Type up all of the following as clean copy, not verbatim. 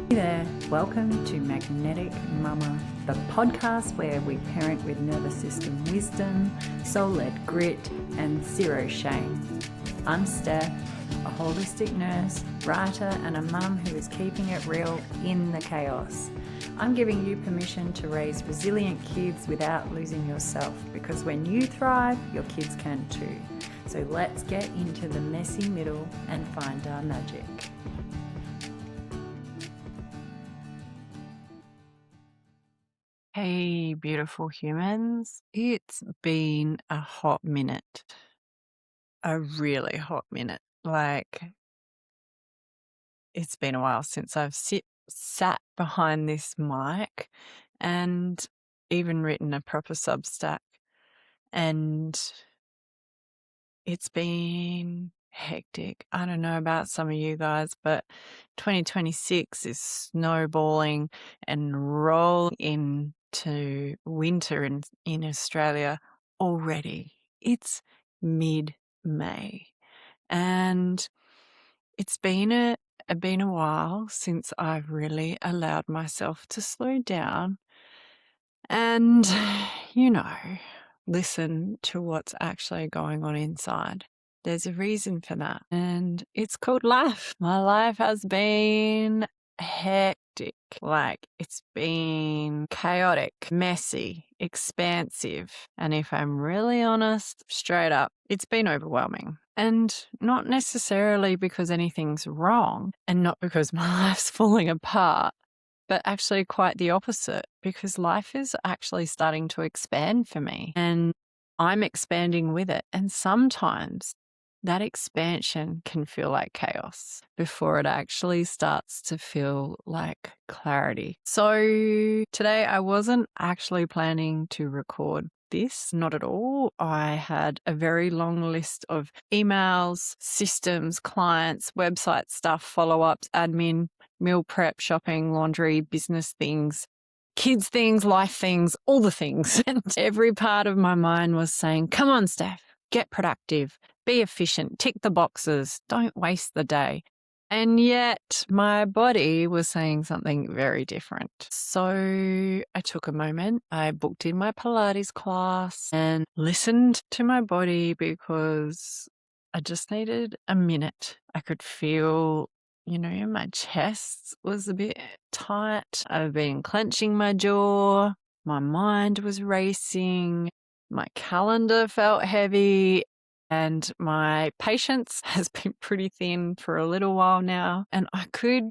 Hey there, welcome to MagnetiK Mumma, the podcast where we parent with nervous system wisdom, soul-led grit, and zero shame. I'm Steph, a holistic nurse, writer, and a mum who is keeping it real in the chaos. I'm giving you permission to raise resilient kids without losing yourself, because when you thrive, your kids can too. So let's get into the messy middle and find our magic. Hey, beautiful humans. It's been a hot minute, a really hot minute. It's been a while since I've sat behind this mic and even written a proper Substack. And it's been hectic. I don't know about some of you guys, but 2026 is snowballing and rolling into winter in Australia already. It's mid-May. And it's been a while since I've really allowed myself to slow down and, listen to what's actually going on inside. There's a reason for that, and it's called life. My life has been hectic. It's been chaotic, messy, expansive, and if I'm really honest, straight up, it's been overwhelming. And not necessarily because anything's wrong, and not because my life's falling apart, but actually quite the opposite, because life is actually starting to expand for me and I'm expanding with it. And sometimes that expansion can feel like chaos before it actually starts to feel like clarity. So today I wasn't actually planning to record this, not at all. I had a very long list of emails, systems, clients, website stuff, follow-ups, admin, meal prep, shopping, laundry, business things, kids things, life things, all the things. And every part of my mind was saying, come on, Steph, get productive, be efficient, tick the boxes, don't waste the day. And yet my body was saying something very different. So I took a moment, I booked in my Pilates class and listened to my body because I just needed a minute. I could feel my chest was a bit tight. I've been clenching my jaw. My mind was racing. My calendar felt heavy. And my patience has been pretty thin for a little while now. And I could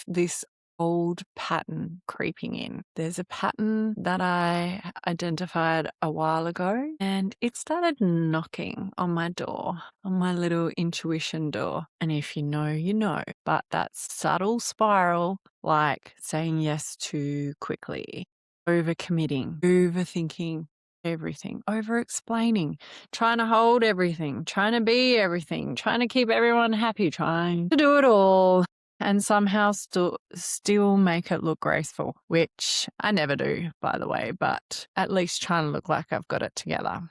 this old pattern creeping in. There's a pattern that I identified a while ago, and it started knocking on my door, on my little intuition door. And if you know, you know. But that subtle spiral, like saying yes too quickly, overcommitting, overthinking everything, over-explaining, trying to hold everything, trying to be everything, trying to keep everyone happy, trying to do it all, and somehow still make it look graceful, which I never do, by the way, but at least trying to look like I've got it together.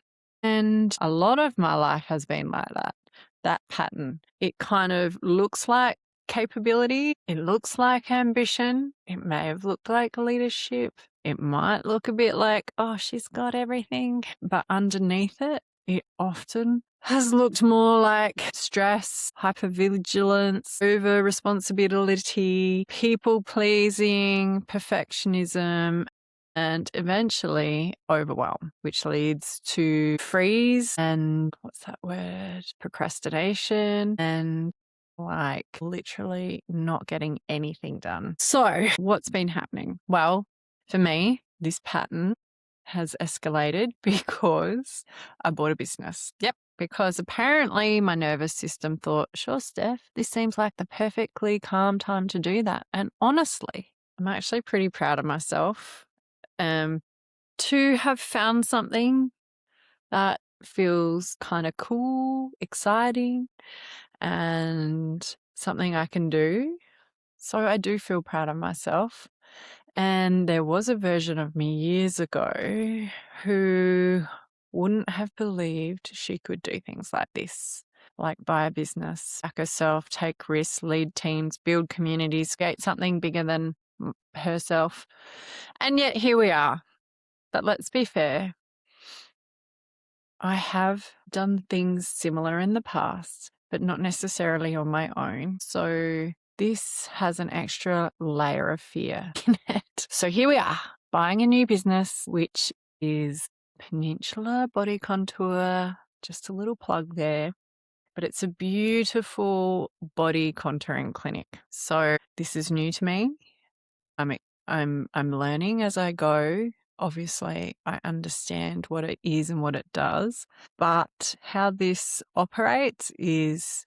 And a lot of my life has been like that pattern. It kind of looks like capability. It looks like ambition. It may have looked like leadership. It might look a bit like, oh, she's got everything. But underneath it, it often has looked more like stress, hypervigilance, over responsibility, people pleasing, perfectionism, and eventually overwhelm, which leads to freeze and what's that word? Procrastination and literally not getting anything done. So what's been happening? Well, for me, this pattern has escalated because I bought a business. Yep. Because apparently my nervous system thought, sure, Steph, this seems like the perfectly calm time to do that. And honestly, I'm actually pretty proud of myself to have found something that feels kind of cool, exciting, and something I can do. So I do feel proud of myself. And there was a version of me years ago who wouldn't have believed she could do things like this. like buy a business, back herself, take risks, lead teams, build communities, create something bigger than herself. And yet here we are. But let's be fair. I have done things similar in the past, but not necessarily on my own. So this has an extra layer of fear in it. So here we are, buying a new business, which is Peninsula Body Contour. Just a little plug there. But it's a beautiful body contouring clinic. So this is new to me. I'm learning as I go. Obviously, I understand what it is and what it does, but how this operates is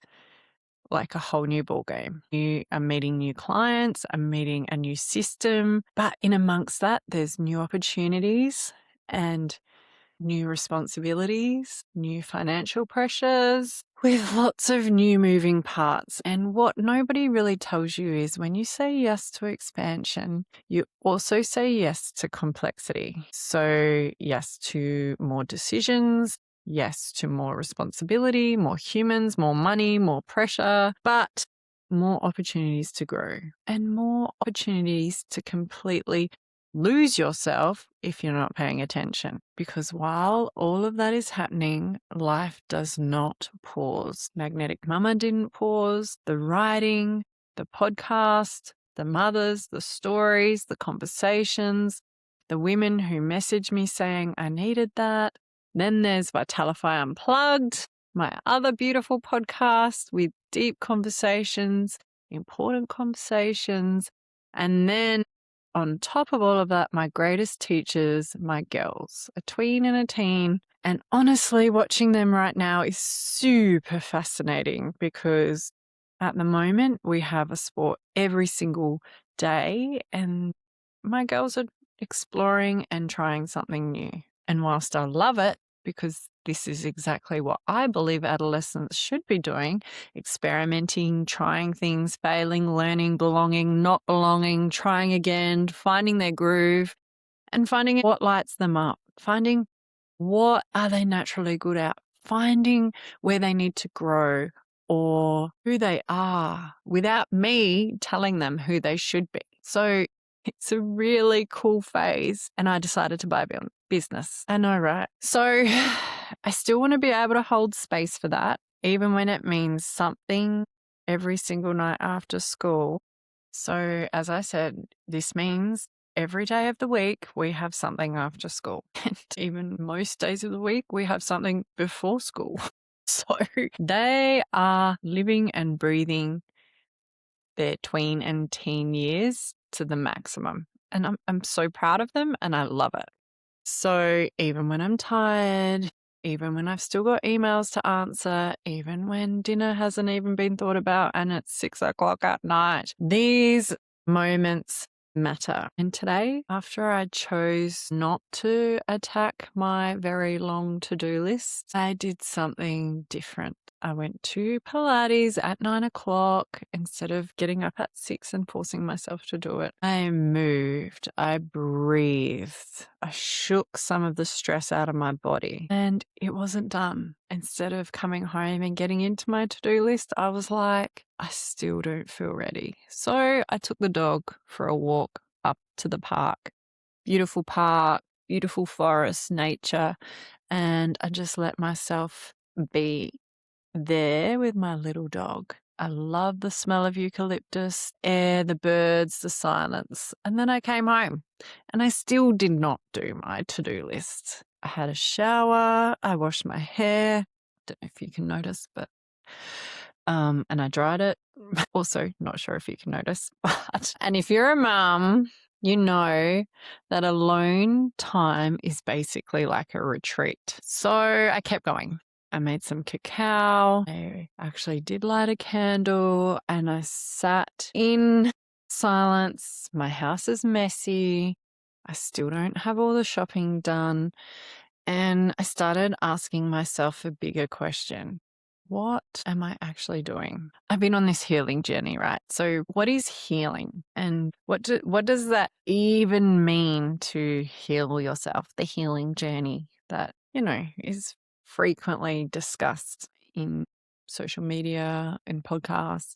like a whole new ballgame. I'm meeting new clients, I'm meeting a new system, but in amongst that, there's new opportunities and new responsibilities, new financial pressures, with lots of new moving parts. And what nobody really tells you is when you say yes to expansion, you also say yes to complexity. So, yes to more decisions, yes to more responsibility, more humans, more money, more pressure, but more opportunities to grow and more opportunities to completely lose yourself if you're not paying attention. Because while all of that is happening, life does not pause. MagnetiK Mumma didn't pause. The writing, the podcast, the mothers, the stories, the conversations, the women who messaged me saying, I needed that. Then there's Vitalify Unplugged, my other beautiful podcast with deep conversations, important conversations. And then on top of all of that, my greatest teachers, my girls, a tween and a teen. And honestly, watching them right now is super fascinating because at the moment we have a sport every single day and my girls are exploring and trying something new. And whilst I love it, because this is exactly what I believe adolescents should be doing, experimenting, trying things, failing, learning, belonging, not belonging, trying again, finding their groove and finding what lights them up, finding what are they naturally good at, finding where they need to grow or who they are without me telling them who they should be. So it's a really cool phase and I decided to buy a business. I know, right? So I still want to be able to hold space for that, even when it means something every single night after school. So as I said, this means every day of the week we have something after school. And even most days of the week we have something before school. So they are living and breathing their tween and teen years to the maximum. And I'm so proud of them and I love it. So even when I'm tired, even when I've still got emails to answer, even when dinner hasn't even been thought about and it's 6 o'clock at night, these moments matter. And today, after I chose not to attack my very long to-do list, I did something different. I went to Pilates at 9 o'clock instead of getting up at 6 and forcing myself to do it. I moved, I breathed, I shook some of the stress out of my body and it wasn't done. Instead of coming home and getting into my to-do list, I was like, I still don't feel ready. So I took the dog for a walk up to the park. Beautiful park, beautiful forest, nature, and I just let myself be there with my little dog. I love the smell of eucalyptus, air, the birds, the silence. And then I came home and I still did not do my to-do list. I had a shower, I washed my hair. Don't know if you can notice, but and I dried it. Also, not sure if you can notice, but and if you're a mum, you know that alone time is basically like a retreat. So I kept going. I made some cacao. I actually did light a candle and I sat in silence. My house is messy. I still don't have all the shopping done. And I started asking myself a bigger question. What am I actually doing? I've been on this healing journey, right? So what is healing? And what does that even mean to heal yourself? The healing journey that, is frequently discussed in social media and podcasts.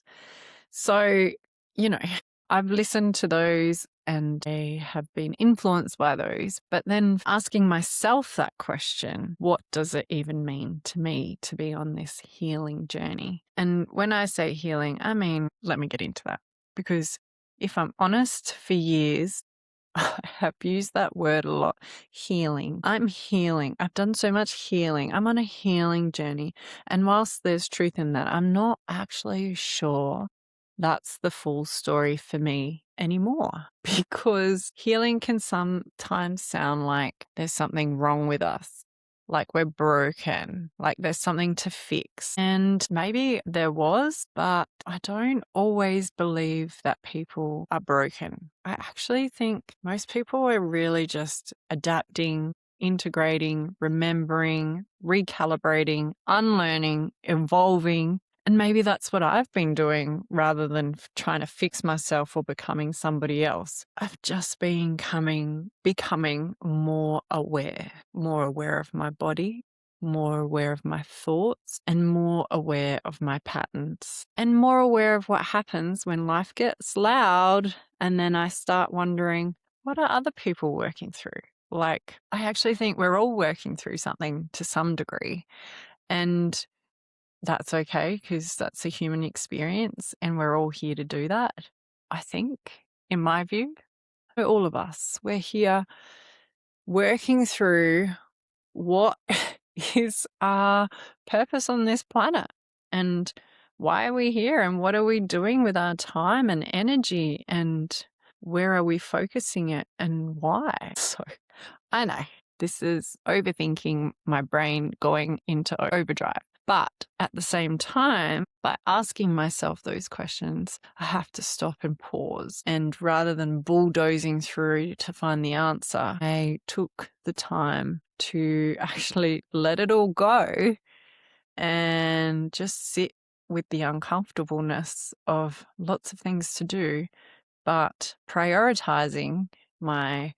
So, you know, I've listened to those and I have been influenced by those, but then asking myself that question, what does it even mean to me to be on this healing journey? And when I say healing, I mean, let me get into that, because if I'm honest, for years, I have used that word a lot, healing. I'm healing. I've done so much healing. I'm on a healing journey. And whilst there's truth in that, I'm not actually sure that's the full story for me anymore, because healing can sometimes sound like there's something wrong with us, like we're broken, like there's something to fix. And maybe there was, but I don't always believe that people are broken. I actually think most people are really just adapting, integrating, remembering, recalibrating, unlearning, evolving. And maybe that's what I've been doing rather than trying to fix myself or becoming somebody else. I've just been becoming more aware of my body, more aware of my thoughts, and more aware of my patterns, and more aware of what happens when life gets loud. And then I start wondering, what are other people working through? Like, I actually think we're all working through something to some degree. And that's okay, because that's a human experience and we're all here to do that. I think, in my view, all of us, we're here working through what is our purpose on this planet and why are we here and what are we doing with our time and energy and where are we focusing it and why. So I know this is overthinking, my brain going into overdrive. But at the same time, by asking myself those questions, I have to stop and pause. And rather than bulldozing through to find the answer, I took the time to actually let it all go and just sit with the uncomfortableness of lots of things to do, but prioritizing my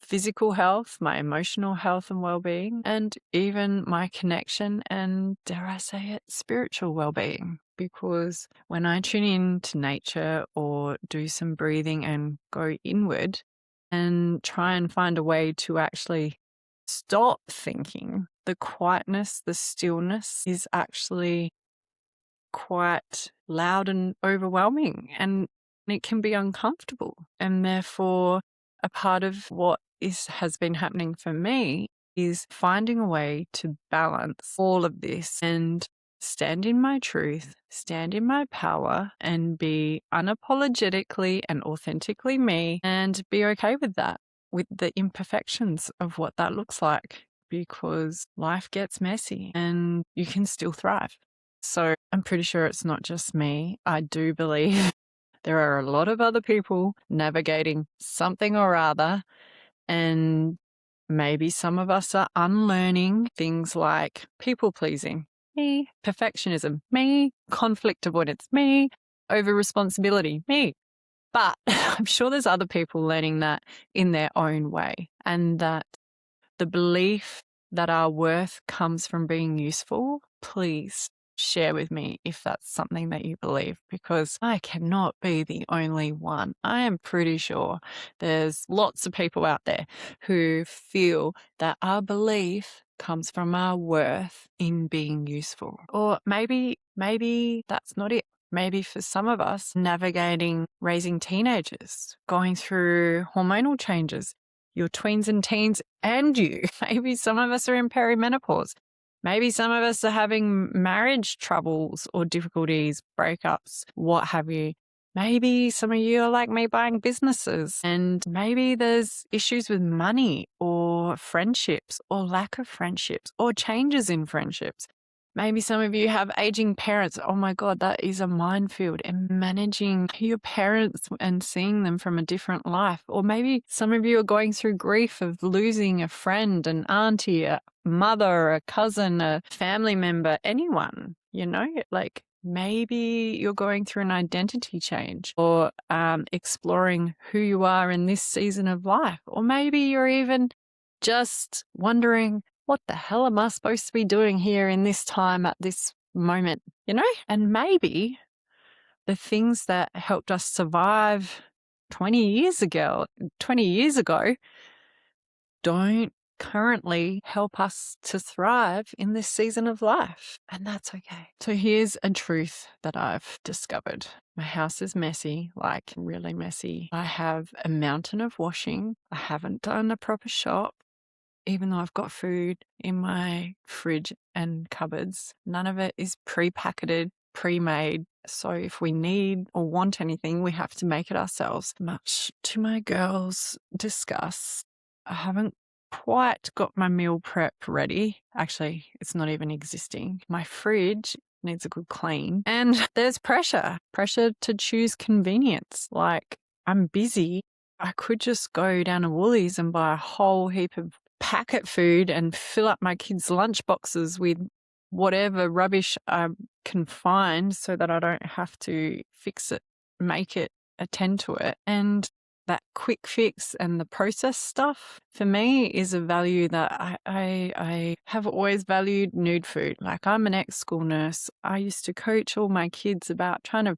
physical health, my emotional health and well-being, and even my connection and, dare I say it, spiritual well-being. Because when I tune in to nature or do some breathing and go inward and try and find a way to actually stop thinking, the quietness, the stillness is actually quite loud and overwhelming, and it can be uncomfortable. And therefore, a part of what has been happening for me is finding a way to balance all of this and stand in my truth, stand in my power, and be unapologetically and authentically me, and be okay with that, with the imperfections of what that looks like, because life gets messy and you can still thrive. So I'm pretty sure it's not just me. I do believe there are a lot of other people navigating something or other, and maybe some of us are unlearning things like people pleasing, me, perfectionism, me, conflict avoidance, me, over responsibility, me. But I'm sure there's other people learning that in their own way, and that the belief that our worth comes from being useful, please share with me if that's something that you believe, because I cannot be the only one. I am pretty sure there's lots of people out there who feel that our belief comes from our worth in being useful. Or maybe that's not it. Maybe for some of us, navigating raising teenagers, going through hormonal changes, your tweens and teens, and you. Maybe some of us are in perimenopause. Maybe some of us are having marriage troubles or difficulties, breakups, what have you. Maybe some of you are like me, buying businesses, and maybe there's issues with money or friendships or lack of friendships or changes in friendships. Maybe some of you have aging parents. Oh my God, that is a minefield, and managing your parents and seeing them from a different life. Or maybe some of you are going through grief of losing a friend, an auntie, a mother, a cousin, a family member, anyone, like maybe you're going through an identity change or exploring who you are in this season of life. Or maybe you're even just wondering, what the hell am I supposed to be doing here in this time at this moment, And maybe the things that helped us survive 20 years ago don't currently help us to thrive in this season of life. And that's okay. So here's a truth that I've discovered. My house is messy, like really messy. I have a mountain of washing. I haven't done a proper shop. Even though I've got food in my fridge and cupboards, none of it is pre-packeted, pre-made. So if we need or want anything, we have to make it ourselves. Much to my girls' disgust, I haven't quite got my meal prep ready. Actually, it's not even existing. My fridge needs a good clean. And there's pressure to choose convenience. Like, I'm busy. I could just go down to Woolies and buy a whole heap of packet food and fill up my kids' lunch boxes with whatever rubbish I can find so that I don't have to fix it, make it, attend to it. And that quick fix and the process stuff for me is a value that I have always valued. Nude food. Like, I'm an ex-school nurse. I used to coach all my kids about trying to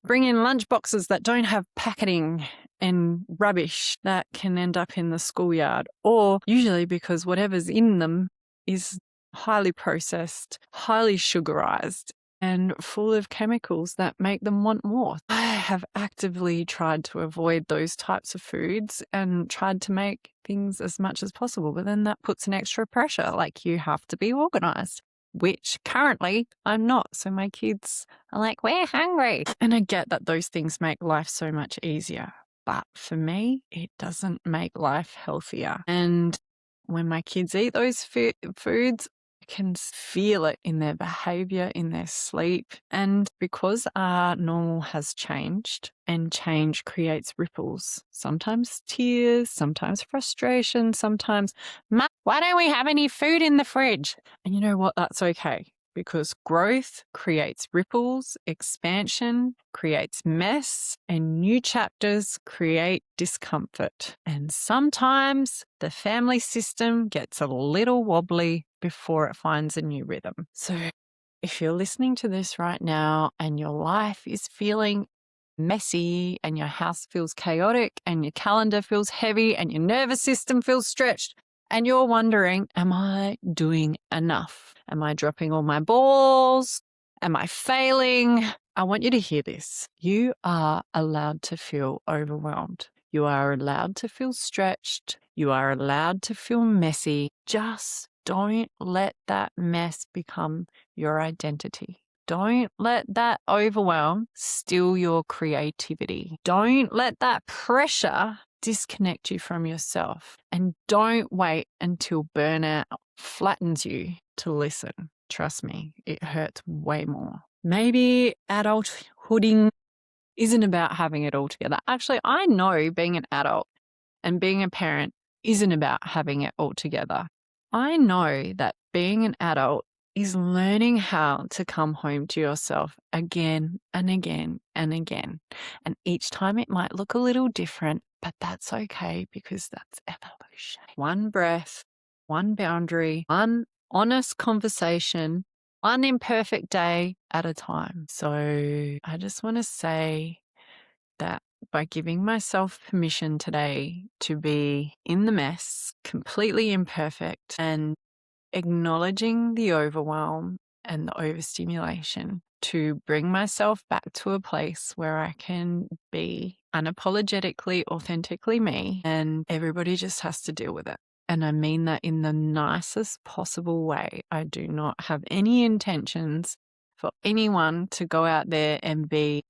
bring in lunch boxes that don't have packaging and rubbish that can end up in the schoolyard, or usually because whatever's in them is highly processed, highly sugarized, and full of chemicals that make them want more. I have actively tried to avoid those types of foods and tried to make things as much as possible, but then that puts an extra pressure. Like, you have to be organized, which currently I'm not. So my kids are like, we're hungry. And I get that those things make life so much easier. But for me, it doesn't make life healthier. And when my kids eat those foods, I can feel it in their behavior, in their sleep. And because our normal has changed, and change creates ripples, sometimes tears, sometimes frustration, sometimes, Mum, why don't we have any food in the fridge? And you know what? That's okay. Because growth creates ripples, expansion creates mess, and new chapters create discomfort. And sometimes the family system gets a little wobbly before it finds a new rhythm. So if you're listening to this right now and your life is feeling messy and your house feels chaotic and your calendar feels heavy and your nervous system feels stretched, and you're wondering, am I doing enough? Am I dropping all my balls? Am I failing? I want you to hear this. You are allowed to feel overwhelmed. You are allowed to feel stretched. You are allowed to feel messy. Just don't let that mess become your identity. Don't let that overwhelm steal your creativity. Don't let that pressure disconnect you from yourself. And don't wait until burnout flattens you to listen. Trust me, it hurts way more. Maybe adulthooding isn't about having it all together. Actually, I know being an adult and being a parent isn't about having it all together. I know that being an adult is learning how to come home to yourself again and again and again. And each time it might look a little different, but that's okay because that's evolution. One breath, one boundary, one honest conversation, one imperfect day at a time. So I just want to say that by giving myself permission today to be in the mess, completely imperfect, and acknowledging the overwhelm and the overstimulation, to bring myself back to a place where I can be unapologetically, authentically me, and everybody just has to deal with it. And I mean that in the nicest possible way. I do not have any intentions for anyone to go out there and be,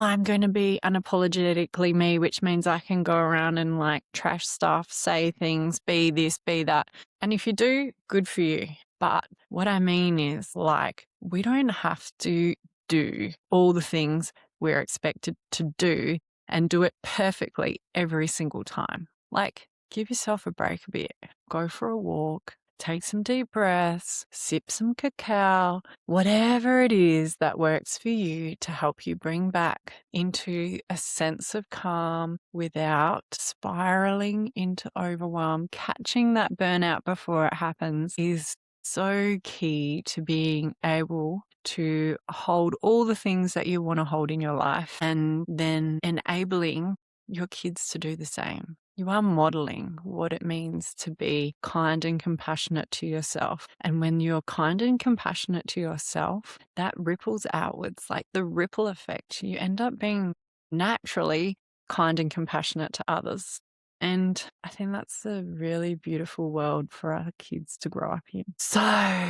I'm going to be unapologetically me, which means I can go around and like trash stuff, say things, be this, be that. And if you do, good for you. But what I mean is, like, we don't have to do all the things we're expected to do and do it perfectly every single time. Like, give yourself a break a bit. Go for a walk. Take some deep breaths, sip some cacao, whatever it is that works for you to help you bring back into a sense of calm without spiraling into overwhelm. Catching that burnout before it happens is so key to being able to hold all the things that you want to hold in your life and then enabling your kids to do the same. You are modeling what it means to be kind and compassionate to yourself. And when you're kind and compassionate to yourself, that ripples outwards, like the ripple effect. You end up being naturally kind and compassionate to others. And I think that's a really beautiful world for our kids to grow up in. So,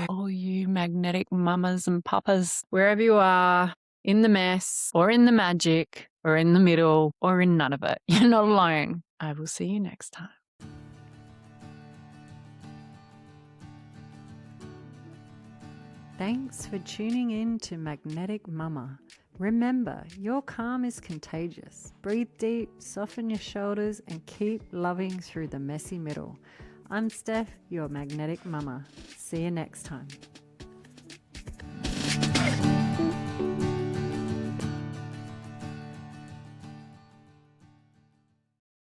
all you magnetic mamas and papas, wherever you are, in the mess or in the magic or in the middle or in none of it, you're not alone. I will see you next time. Thanks for tuning in to MagnetiK Mumma. Remember, your calm is contagious. Breathe deep, soften your shoulders, and keep loving through the messy middle. I'm Steph, your MagnetiK Mumma. See you next time.